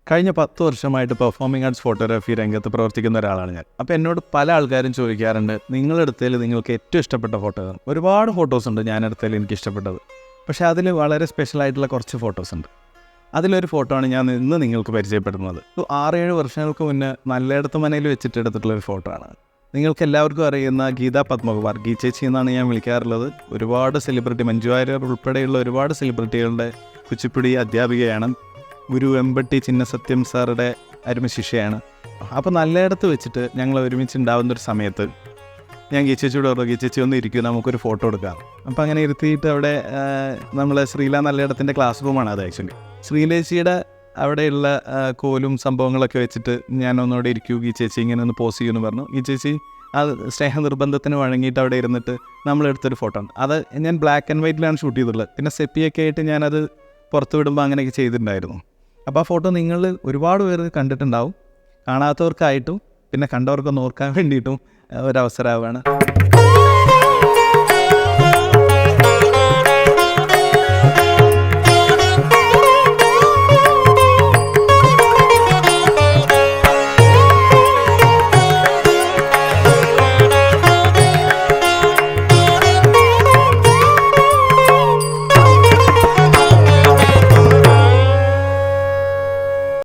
കഴിഞ്ഞ 10 വർഷമായിട്ട് performing arts photography രംഗത്ത് പ്രവർത്തിക്കുന്ന ഒരാളാണ് ഞാൻ. അപ്പോൾ എന്നോട് പല ആൾക്കാരും ചോദിക്കാറുണ്ട്, നിങ്ങളെടുത്തതിൽ നിങ്ങൾക്ക് ഏറ്റവും ഇഷ്ടപ്പെട്ട ഫോട്ടോ ഏതാണ്? ഒരുപാട് ഫോട്ടോസ് ഉണ്ട് ഞാനെടുത്തതിൽ എനിക്ക് ഇഷ്ടപ്പെട്ടത്. പക്ഷേ അതിൽ വളരെ സ്പെഷ്യലായിട്ടുള്ള കുറച്ച് ഫോട്ടോസ് ഉണ്ട്. അതിലൊരു ഫോട്ടോ ആണ് ഞാൻ ഇന്ന് നിങ്ങൾക്ക് പരിചയപ്പെടുന്നത്. 6-7 വർഷങ്ങൾക്ക് മുന്നേ നല്ലയിടത്ത് മനയിൽ വെച്ചിട്ട് എടുത്തിട്ടുള്ളൊരു ഫോട്ടോ ആണ്. നിങ്ങൾക്ക് എല്ലാവർക്കും അറിയുന്ന ഗീതാ പത്മകുമാർ, ഗീച്ചേച്ചി എന്നാണ് ഞാൻ വിളിക്കാറുള്ളത്. ഒരുപാട് സെലിബ്രിറ്റി, മഞ്ജു വാര്യർ ഉൾപ്പെടെയുള്ള ഒരുപാട് സെലിബ്രിറ്റികളുടെ കുച്ചിപ്പുടി അധ്യാപികയാണ്. ഗുരു എമ്പട്ടി ചിന്നസത്യം സാറുടെ അരുമ ശിഷ്യയാണ്. അപ്പോൾ നല്ലയിടത്ത് വെച്ചിട്ട് ഞങ്ങൾ ഒരുമിച്ചുണ്ടാവുന്നൊരു സമയത്ത് ഞാൻ ഗീച്ചേച്ചിയോട് പറഞ്ഞു, ഗീച്ചേച്ചി ഒന്ന് ഇരിക്കും, നമുക്കൊരു ഫോട്ടോ എടുക്കാം. അപ്പോൾ അങ്ങനെ ഇരുത്തിയിട്ട് അവിടെ നമ്മളെ ശ്രീല നല്ലയിടത്തിൻ്റെ ക്ലാസ് റൂമാണ് അത്. ആക്ച്വലി ശ്രീലേച്ചിയുടെ അവിടെയുള്ള കോലും സംഭവങ്ങളൊക്കെ വെച്ചിട്ട് ഞാൻ ഒന്നുകൂടെ ഇരിക്കൂ ഗീച്ചേച്ചി, ഇങ്ങനെ ഒന്ന് പോസ് ചെയ്യുമെന്ന് പറഞ്ഞു. ഗീച്ചേച്ചി ആ സ്നേഹ നിർബന്ധത്തിന് വഴങ്ങിയിട്ട് അവിടെ ഇരുന്നിട്ട് നമ്മളെടുത്തൊരു ഫോട്ടോ ആണ്. അത് ഞാൻ ബ്ലാക്ക് ആൻഡ് വൈറ്റിലാണ് ഷൂട്ട് ചെയ്തിട്ടുള്ളത്. പിന്നെ സെപ്പിയൊക്കെ ആയിട്ട് ഞാനത് പുറത്ത് വിടുമ്പോൾ അങ്ങനെയൊക്കെ ചെയ്തിട്ടുണ്ടായിരുന്നു. അപ്പോൾ ആ ഫോട്ടോ നിങ്ങൾ ഒരുപാട് പേര് കണ്ടിട്ടുണ്ടാവും. കാണാത്തവർക്കായിട്ടും പിന്നെ കണ്ടവർക്കൊന്ന് ഓർക്കാൻ വേണ്ടിയിട്ടും ഒരവസരമാവുകയാണ്.